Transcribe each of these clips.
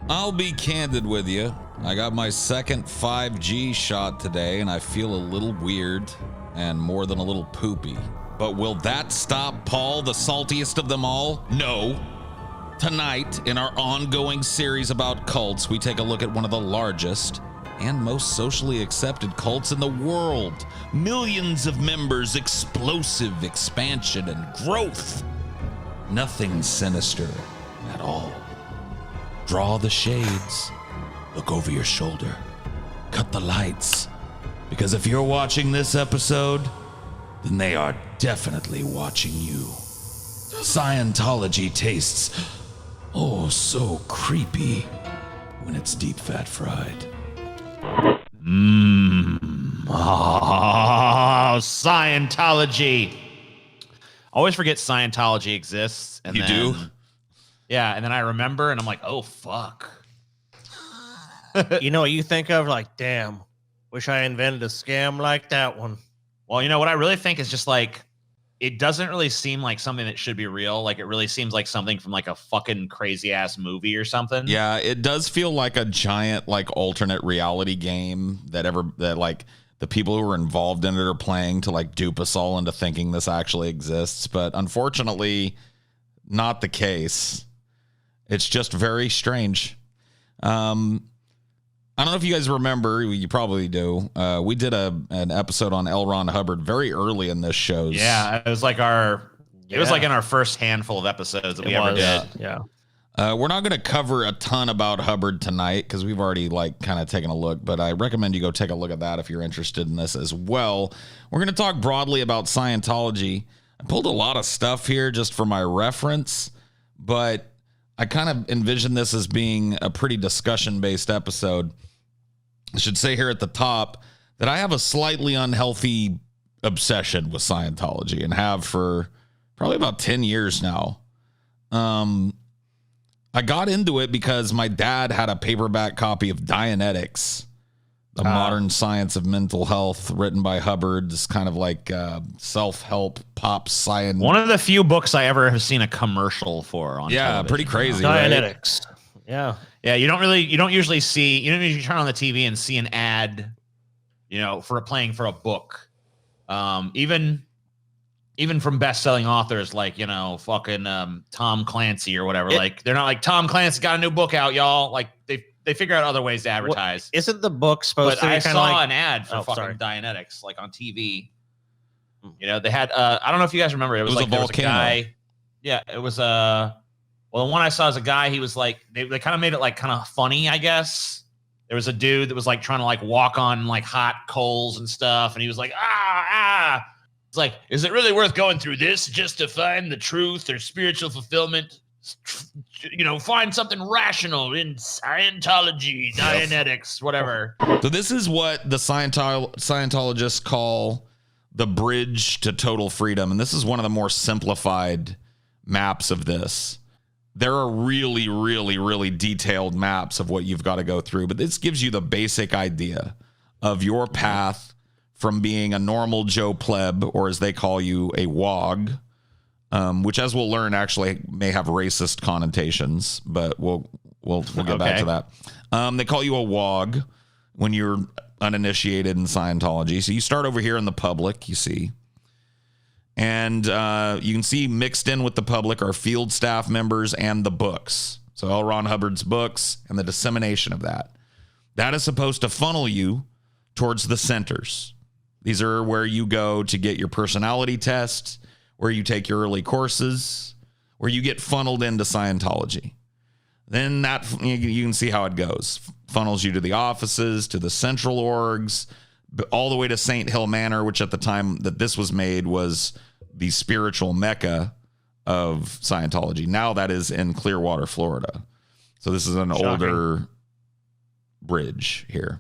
I'll be candid with you. I got my second 5G shot today, and I feel a little weird and more than a little poopy. But will that stop Paul, the saltiest of them all? No. Tonight, in our ongoing series about cults, we take a look at one of the largest and most socially accepted cults in the world. Millions of members, explosive expansion and growth. Nothing sinister at all. Draw the shades. Look over your shoulder. Cut the lights. Because if you're watching this episode, then they are definitely watching you. Scientology tastes oh so creepy when it's deep fat fried. Oh, Scientology. Always forget Scientology exists. And You then, do? Yeah, and then I remember, and I'm like, oh, fuck. You know what you think of? Like, damn, wish I invented a scam like that one. Well, you know what I really think is just like, it doesn't really seem like something that should be real. Like, it really seems like something from like a fucking crazy ass movie or something. Yeah, it does feel like a giant like alternate reality game that like the people who are involved in it are playing to like dupe us all into thinking this actually exists. But unfortunately, not the case. It's just very strange. I don't know if you guys remember. You probably do. We did an episode on L. Ron Hubbard very early in this show. Yeah, it was like it was like in our first handful of episodes that we ever did. Yeah. We're not going to cover a ton about Hubbard tonight because we've already like kind of taken a look, but I recommend you go take a look at that if you're interested in this as well. We're going to talk broadly about Scientology. I pulled a lot of stuff here just for my reference, but I kind of envision this as being a pretty discussion-based episode. I should say here at the top that I have a slightly unhealthy obsession with Scientology and have for probably about 10 years now. I got into it because my dad had a paperback copy of Dianetics, The Modern Science of Mental Health, written by Hubbard. It's kind of like self-help pop science. One of the few books I ever have seen a commercial for on television. Pretty crazy, right? Dianetics. Yeah. Yeah, you don't usually turn on the TV and see an ad, for playing for a book. Even from best-selling authors like, fucking Tom Clancy or whatever. They're not like, Tom Clancy got a new book out, y'all. Like, they figure out other ways to advertise. Isn't the book supposed to be I kind of saw like an ad for fucking sorry. Dianetics, like on TV. They had, I don't know if you guys remember. It was like a there was a volcano. guy. Yeah, it was well, the one I saw is a guy, he was like, they kind of made it like kind of funny, I guess. There was a dude that was like trying to like walk on like hot coals and stuff. And he was like, It's like, is it really worth going through this just to find the truth or spiritual fulfillment? Find something rational in Scientology, Dianetics, whatever. So this is what the Scientologists call the bridge to total freedom. And this is one of the more simplified maps of this. There are really, really, really detailed maps of what you've got to go through. But this gives you the basic idea of your path from being a normal Joe pleb, or as they call you, a wog, which, as we'll learn, actually may have racist connotations, but we'll get back to that. They call you a wog when you're uninitiated in Scientology. So you start over here in the public, you see. And you can see mixed in with the public are field staff members and the books. So L. Ron Hubbard's books and the dissemination of that. That is supposed to funnel you towards the centers. These are where you go to get your personality test, where you take your early courses, where you get funneled into Scientology. Then that you can see how it goes. Funnels you to the offices, to the central orgs, all the way to St. Hill Manor, which at the time that this was made was the spiritual mecca of Scientology. Now that is in Clearwater, Florida. So this is an older bridge here.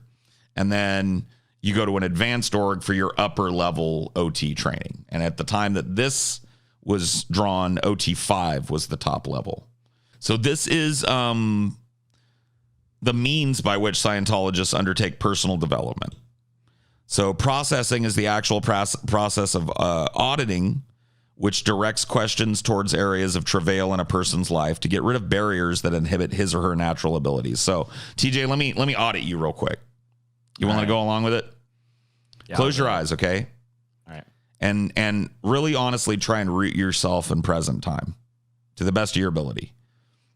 And then you go to an advanced org for your upper level OT training. And at the time that this was drawn, OT5 was the top level. So this is the means by which Scientologists undertake personal development. So processing is the actual process of auditing, which directs questions towards areas of travail in a person's life to get rid of barriers that inhibit his or her natural abilities. So, TJ, let me audit you real quick. You want to go along with it? Yeah, Close your eyes, okay? All right. And really honestly try and root yourself in present time to the best of your ability.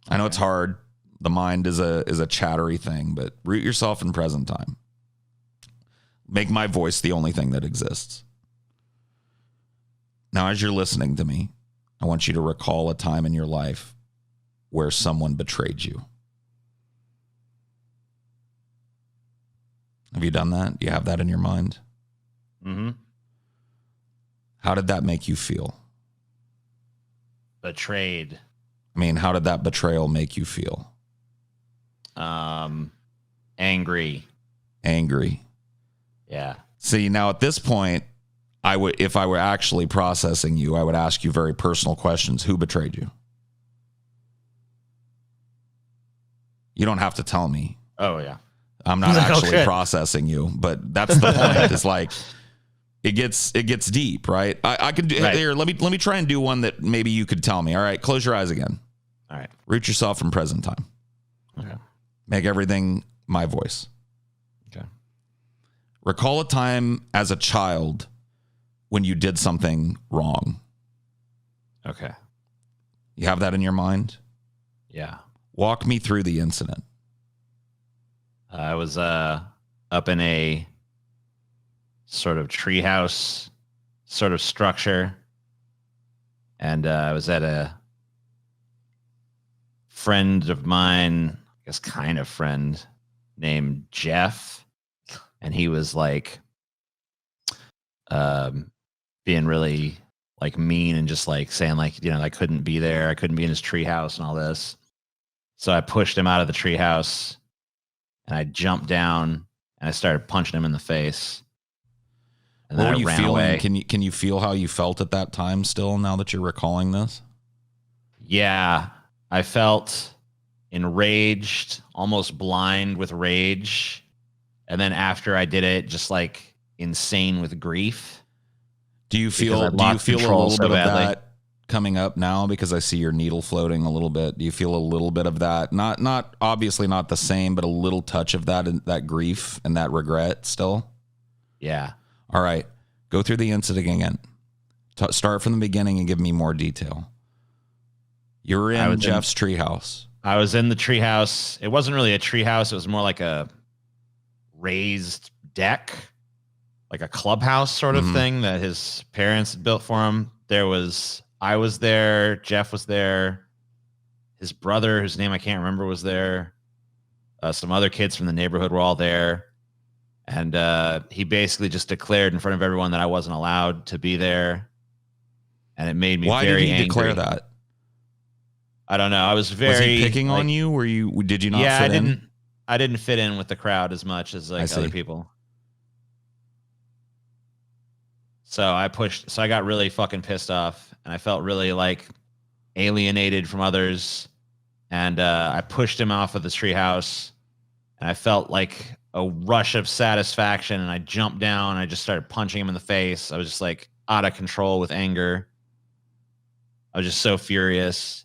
I know it's hard. The mind is a chattery thing, but root yourself in present time. Make my voice the only thing that exists. Now, as you're listening to me, I want you to recall a time in your life where someone betrayed you. Have you done that? Do you have that in your mind? Mm-hmm. How did that make you feel? Betrayed. I mean, how did that betrayal make you feel? Angry. Angry. Yeah. See, now at this point, if I were actually processing you, I would ask you very personal questions. Who betrayed you? You don't have to tell me. Oh, yeah. I'm not actually processing you, but that's the point. It's like it gets deep, right? I could do here. Let me try and do one that maybe you could tell me. All right, close your eyes again. All right. Root yourself from present time. Okay. Make everything my voice. Okay. Recall a time as a child when you did something wrong. Okay. You have that in your mind? Yeah. Walk me through the incident. I was up in a sort of treehouse sort of structure, and I was at a friend of mine, I guess kind of friend, named Jeff, and he was like being really like mean and just like saying like, you know, I couldn't be there, I couldn't be in his treehouse and all this. So I pushed him out of the treehouse. And I jumped down and I started punching him in the face. And then what were I you ran feeling? away. Can you feel how you felt at that time still now that you're recalling this? Yeah, I felt enraged, almost blind with rage. And then after I did it, just like insane with grief. Do you feel a little bit of that coming up now? Because I see your needle floating a little bit. Do you feel a little bit of that? Not obviously not the same, but a little touch of that grief and that regret still? Yeah. All right. Go through the incident again. Start from the beginning and give me more detail. You were in Jeff's treehouse. I was in the treehouse. It wasn't really a treehouse. It was more like a raised deck, like a clubhouse sort of thing that his parents had built for him. I was there. Jeff was there. His brother, whose name I can't remember, was there. Some other kids from the neighborhood were all there. And he basically just declared in front of everyone that I wasn't allowed to be there. And it made me very angry. Why did he declare that? I don't know. I was very... Was he picking on you? Did you not fit in? I didn't fit in with the crowd as much as like other people. So I got really fucking pissed off, and I felt really like alienated from others. And I pushed him off of the treehouse, and I felt like a rush of satisfaction. And I jumped down, and I just started punching him in the face. I was just like out of control with anger. I was just so furious.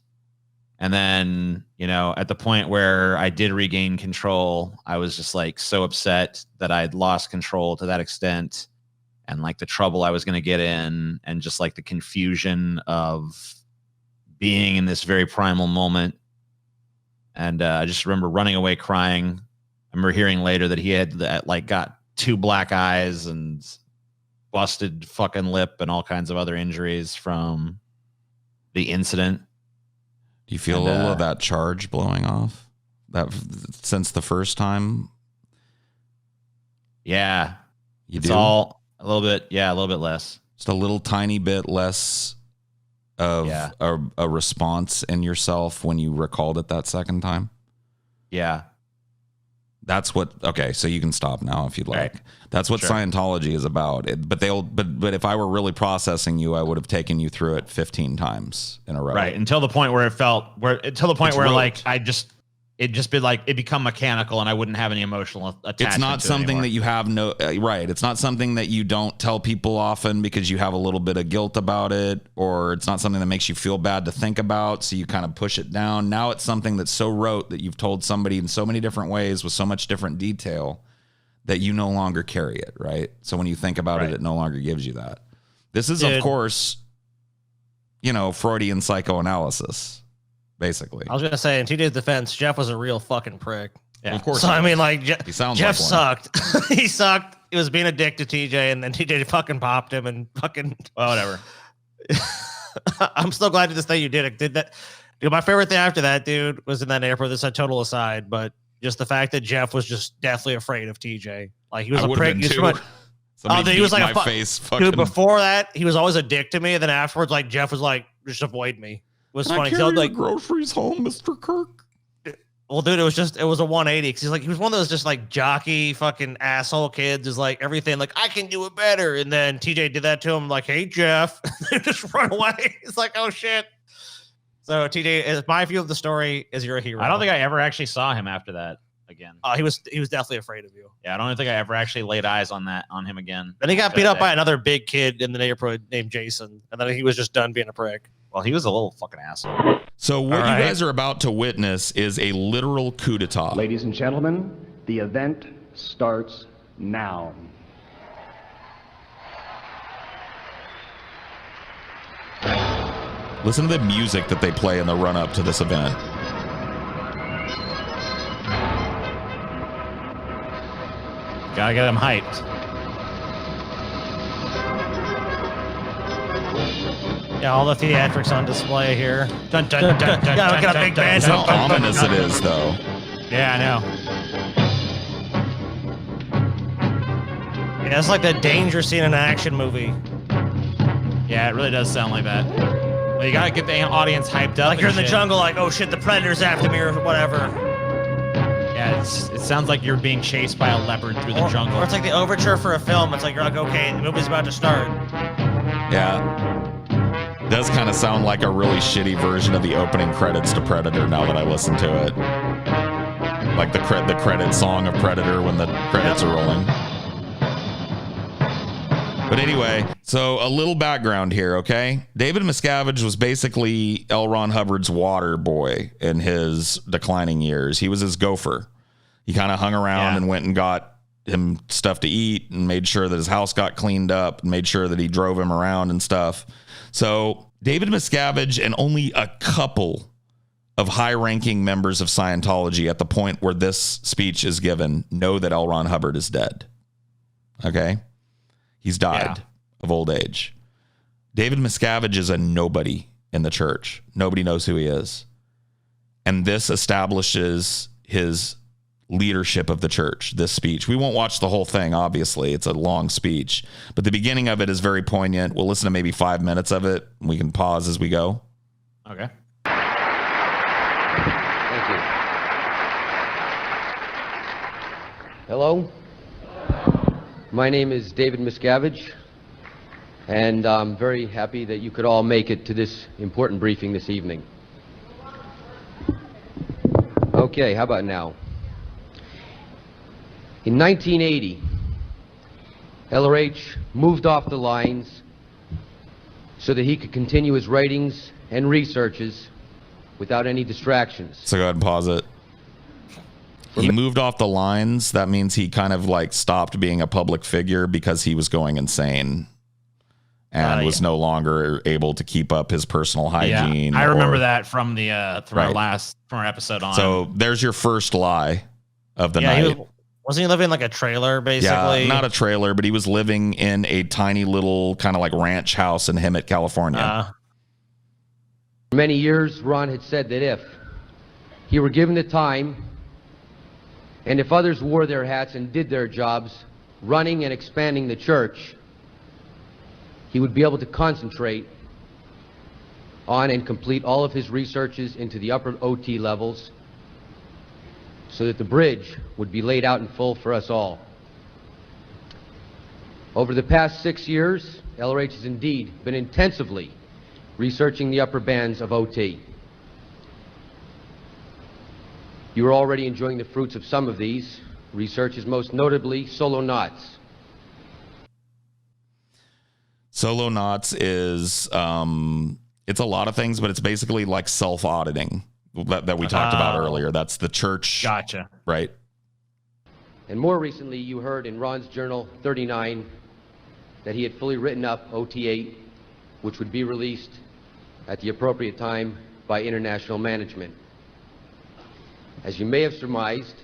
And then, you know, at the point where I did regain control, I was just like so upset that I'd lost control to that extent. And like the trouble I was going to get in, and just like the confusion of being in this very primal moment. And I just remember running away crying. I remember hearing later that he had like got 2 black eyes and busted fucking lip and all kinds of other injuries from the incident. Do you feel a little of that charge blowing off that since the first time? Yeah. It's all a little bit. Yeah. A little bit less. Just a little tiny bit less of a response in yourself when you recalled it that second time. Yeah. That's what, okay. So you can stop now if you'd like. Right. That's what Scientology is about. But if I were really processing you, I would have taken you through it 15 times in a row. Right. Until the point where like it'd just be like it become mechanical, and I wouldn't have any emotional attachment. It's not to something it that you have right. It's not something that you don't tell people often because you have a little bit of guilt about it, or it's not something that makes you feel bad to think about, so you kind of push it down. Now it's something that's so rote that you've told somebody in so many different ways with so much different detail that you no longer carry it, right? So when you think about it, it no longer gives you that. This is, of course, Freudian psychoanalysis. Basically, I was gonna say, in TJ's defense, Jeff was a real fucking prick. Yeah, of course. So I mean, like, he sounds Jeff like sucked. He sucked. He was being a dick to TJ, and then TJ fucking popped him and fucking whatever. I'm so glad to this day you did it. Did that? Dude, my favorite thing after that, dude, was in that airport. This is a total aside, but just the fact that Jeff was just deathly afraid of TJ. Like he was a prick. He was like my face. Fucking... Dude, before that, he was always a dick to me. And then afterwards, like Jeff was like, just avoid me. It was funny. I like groceries home, Mr. Kirk. Well, dude, it was a 180 because he was one of those just like jockey fucking asshole kids. Is like everything like I can do it better, and then TJ did that to him like, hey Jeff, just run away. It's like oh shit. So TJ, my view of the story is you're a hero. I don't think I ever actually saw him after that again. He was definitely afraid of you. Yeah, I don't think I ever actually laid eyes on him again. Then he got beat up by another big kid in the neighborhood named Jason, and then he was just done being a prick. Well, he was a little fucking asshole. So what you guys are about to witness is a literal coup d'etat. Ladies and gentlemen, the event starts now. Listen to the music that they play in the run-up to this event. Gotta get him hyped. Yeah, all the theatrics on display here. Dun, dun, dun, dun, dun, yeah, look at a big band. How ominous it is, though. Yeah, I know. Yeah, it's like the danger scene in an action movie. Yeah, it really does sound like that. Well, you gotta get the audience hyped up. Like you're in the jungle, like, oh shit, the predator's after me or whatever. Yeah, it sounds like you're being chased by a leopard through the jungle. Or it's like the overture for a film. It's like you're like, okay, the movie's about to start. Yeah. Does kind of sound like a really shitty version of the opening credits to Predator now that I listen to it. Like the credit song of Predator when the credits are rolling. But anyway, so a little background here, okay? David Miscavige was basically L. Ron Hubbard's water boy in his declining years. He was his gopher. He kind of hung around and went and got him stuff to eat and made sure that his house got cleaned up and made sure that he drove him around and stuff. So David Miscavige and only a couple of high-ranking members of Scientology at the point where this speech is given know that L. Ron Hubbard is dead. Okay? He's died of old age. David Miscavige is a nobody in the church. Nobody knows who he is. And this establishes his leadership of the church, this speech. We won't watch the whole thing, obviously. It's a long speech. But the beginning of it is very poignant. We'll listen to maybe 5 minutes of it. We can pause as we go. Okay. Thank you. Hello. My name is David Miscavige, and I'm very happy that you could all make it to this important briefing this evening. Okay, how about now? In 1980, LRH moved off the lines so that he could continue his writings and researches without any distractions. So go ahead and pause it. He moved off the lines. That means he kind of like stopped being a public figure because he was going insane and was no longer able to keep up his personal hygiene. Yeah, I remember that from the from our episode on. So there's your first lie of the night. Wasn't he living in like a trailer, basically? Yeah, not a trailer, but he was living in a tiny little kind of like ranch house in Hemet, California. For many years, Ron had said that if he were given the time and if others wore their hats and did their jobs running and expanding the church, he would be able to concentrate on and complete all of his researches into the upper OT levels so that the bridge would be laid out in full for us all. Over the past 6 years, LRH has indeed been intensively researching the upper bands of OT. You are already enjoying the fruits of some of these researches, most notably solo knots. Solo knots is it's a lot of things, but it's basically like self-auditing that we talked about earlier. That's the church. Gotcha. Right. And more recently, you heard in Ron's Journal 39 that he had fully written up OT8, which would be released at the appropriate time by international management. As you may have surmised,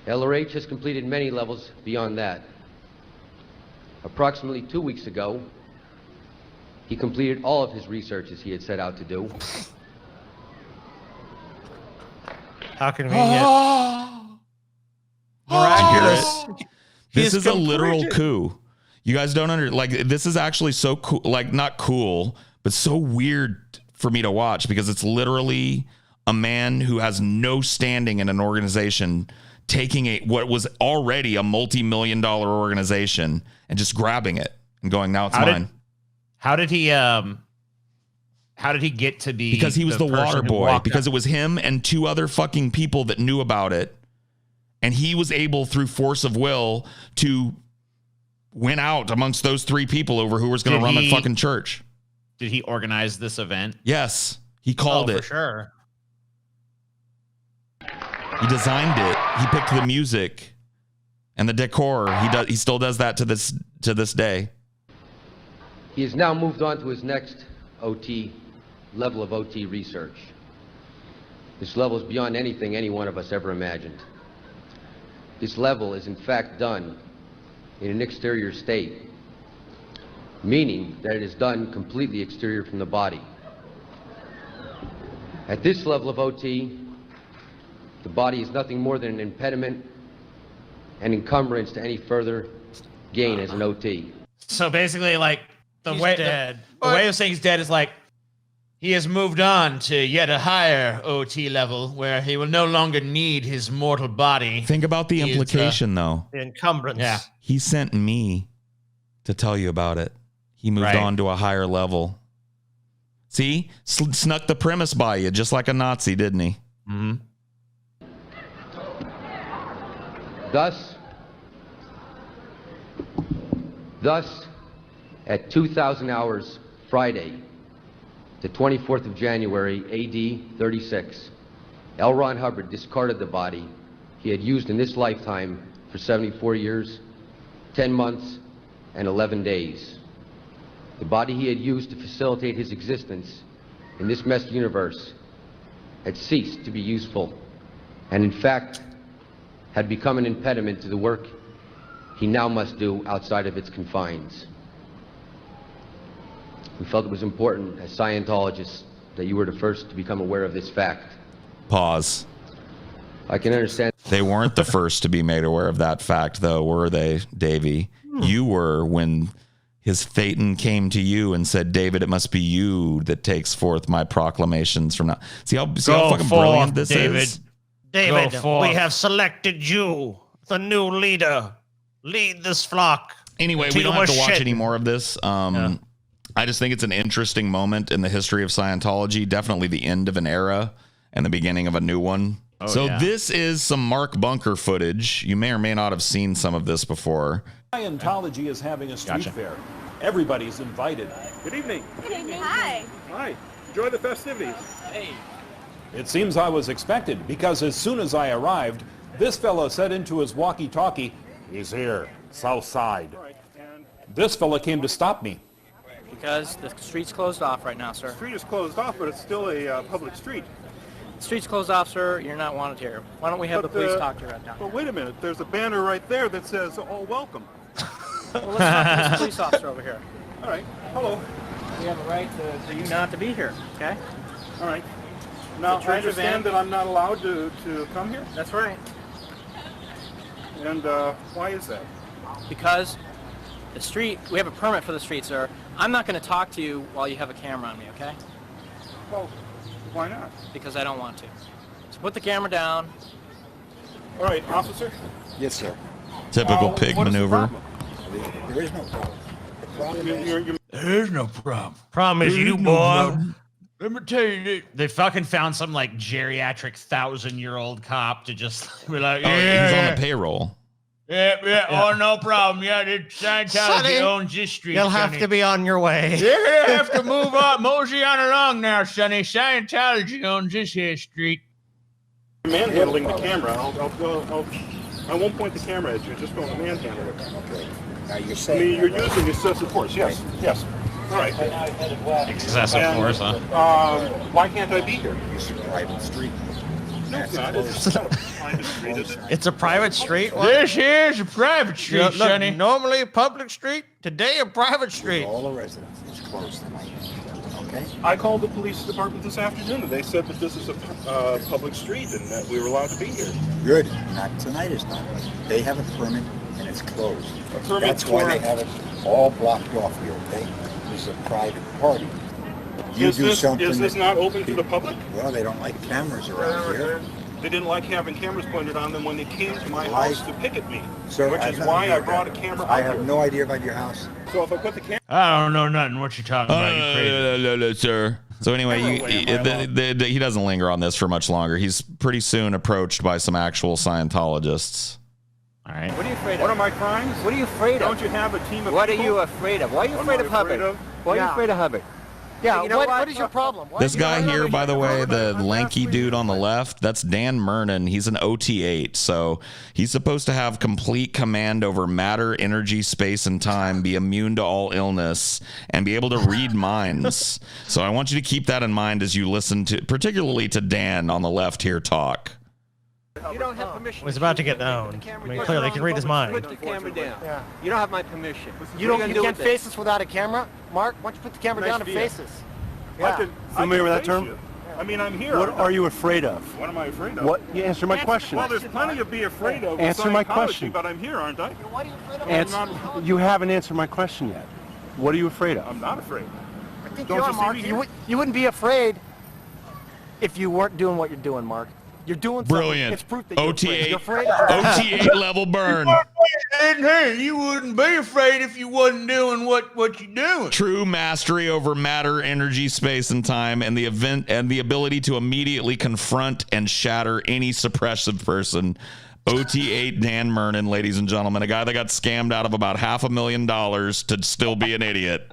LRH has completed many levels beyond that. Approximately 2 weeks ago, he completed all of his researches he had set out to do. How convenient. Miraculous. This is a literal coup. You guys don't this is actually so cool, like not cool, but so weird for me to watch because it's literally a man who has no standing in an organization taking what was already a multi-million-dollar organization and just grabbing it and going, now it's mine. How did he get to be? Because he was the water boy. Because it was him and 2 other fucking people that knew about it. And he was able, through force of will, to win out amongst those 3 people over who was going to run the fucking church. Did he organize this event? Yes. He called it. For sure. He designed it. He picked the music and the decor. He still does that to this day. He has now moved on to his next level of OT research. This level is beyond anything any one of us ever imagined. This level is in fact done in an exterior state, meaning that it is done completely exterior from the body. At this level of OT, the body is nothing more than an impediment and encumbrance to any further gain as an OT. So basically, like the He's way dead. the way of saying he's dead is like he has moved on to yet a higher OT level where he will no longer need his mortal body. Think about the implication, though. The encumbrance. Yeah. He sent me to tell you about it. He moved on to a higher level. See? Snuck the premise by you, just like a Nazi, didn't he? Mm-hmm. Thus, at 2,000 hours Friday, the 24th of January, AD 36, L. Ron Hubbard discarded the body he had used in this lifetime for 74 years, 10 months, and 11 days. The body he had used to facilitate his existence in this messed universe had ceased to be useful, and in fact, had become an impediment to the work he now must do outside of its confines. We felt it was important as Scientologists that you were the first to become aware of this fact. Pause. I can understand. They weren't the first to be made aware of that fact, though, were they, Davey? You were when his Phaeton came to you and said, David, it must be you that takes forth my proclamations from now. See how fucking brilliant this is? David, we have selected you, the new leader. Lead this flock. Anyway, we don't have to watch any more of this. I just think it's an interesting moment in the history of Scientology. Definitely the end of an era and the beginning of a new one. This is some Mark Bunker footage. You may or may not have seen some of this before. Scientology is having a street fair. Everybody's invited. Good evening. Good evening. Hi. Hi. Enjoy the festivities. Hey. It seems I was expected because as soon as I arrived, this fellow said into his walkie-talkie, "He's here, south side." All right. And This fella came to stop me. Because the street's closed off right now, sir. the street is closed off, but it's still a public street. The street's closed off, sir. You're not wanted here. Why don't we have the police talk to you right now? But wait a minute. There's a banner right there that says "All welcome." Well, let's talk to this police officer over here. All right. Hello. We have a right for you not to be here, okay? All right. Now, The I church understand event. that I'm not allowed to come here. That's right. And why is that? Because the street, we have a permit for the street, sir. I'm not going to talk to you while you have a camera on me, okay? Well, why not? Because I don't want to. So put the camera down. All right, officer. Yes, sir. Typical pig what is the maneuver. problem? There is no problem. The problem is You're Problem is you, boy. Let me tell you, they fucking found some like geriatric 1,000-year-old cop to just be like, Oh, he's on the payroll. yeah. Oh, no problem. Yeah, Scientology Sonny, owns this street. You'll have Sonny. to be on your way. You're gonna have to move on, mosey on along now, Sonny. Scientology owns this here street. Manhandling the camera. I won't point the camera at you. Just going to manhandle it. Okay. Now you're I saying. mean, you're using excessive force. Yes. Yes. All right. Excessive force, huh? Why can't I be here? It's a private street. No, it's not. It's not a private street, is it? It's a private street. What? This here's a private street, Look, Sonny. normally a public street, today a private street. All the residents. It's closed tonight. Okay? I called the police department this afternoon, and they said that this is a public street and that we were allowed to be here. Good. Not tonight is not. They have a permit and it's closed. A permit That's why for- they have it all blocked off here, okay? This is a private party. You Is do this something not open to the public? Well, they don't like cameras around here. They didn't like having cameras pointed on them when they came to my Why? house to pick at me, Sir, which I've is never why I heard brought a that. camera I out have here. no idea about your house. So if I put the camera... I don't know nothing what you're talking about, you crazy. Sir. So anyway, he doesn't linger on this for much longer. He's pretty soon approached by some actual Scientologists. All right. What are you afraid of? What are my crimes? What are you afraid of? Don't you have a team of What are people? you afraid of? Why are you What afraid am of I Hubbard? afraid of? Why are you Yeah. afraid of Hubbard? Yeah, You know what is your problem? Why This are you- guy here, by the way, the I'm lanky asking dude on the left, that's Dan Murnin. He's an OT8, so he's supposed to have complete command over matter, energy, space, and time, be immune to all illness, and be able to read minds. So I want you to keep that in mind as you listen to, particularly to Dan on the left here talk. You don't have permission. He's about to get Put the owned. camera I mean, down. clearly he can read his mind. Put the camera down. Yeah. You don't have my permission. You What are don't. You gonna can't do with face us without a camera, Mark. Why don't you put the camera Nice down and view. face us? I Yeah. can- Familiar I with can that face term? you. I mean, I'm here. What are you afraid of? What am I afraid of? What? You answer my question. Well, there's plenty to be afraid of. with Answer my Scientology, question. But I'm here, aren't I? What are you afraid of? Answer. You haven't answered my question yet. What are you afraid of? I'm not afraid. I think Don't you you are, see Mark. me You, here? you wouldn't be afraid if you weren't doing what you're doing, Mark. You're doing something. Brilliant. It's proof that you're afraid. OT8, You're afraid. You're afraid. OT8 level burn. Hey, you wouldn't be afraid if you wasn't doing what you're doing. True mastery over matter, energy, space, and time, and the event and the ability to immediately confront and shatter any suppressive person. OT8 Dan Murnin, ladies and gentlemen, a guy that got scammed out of about $500,000 to still be an idiot.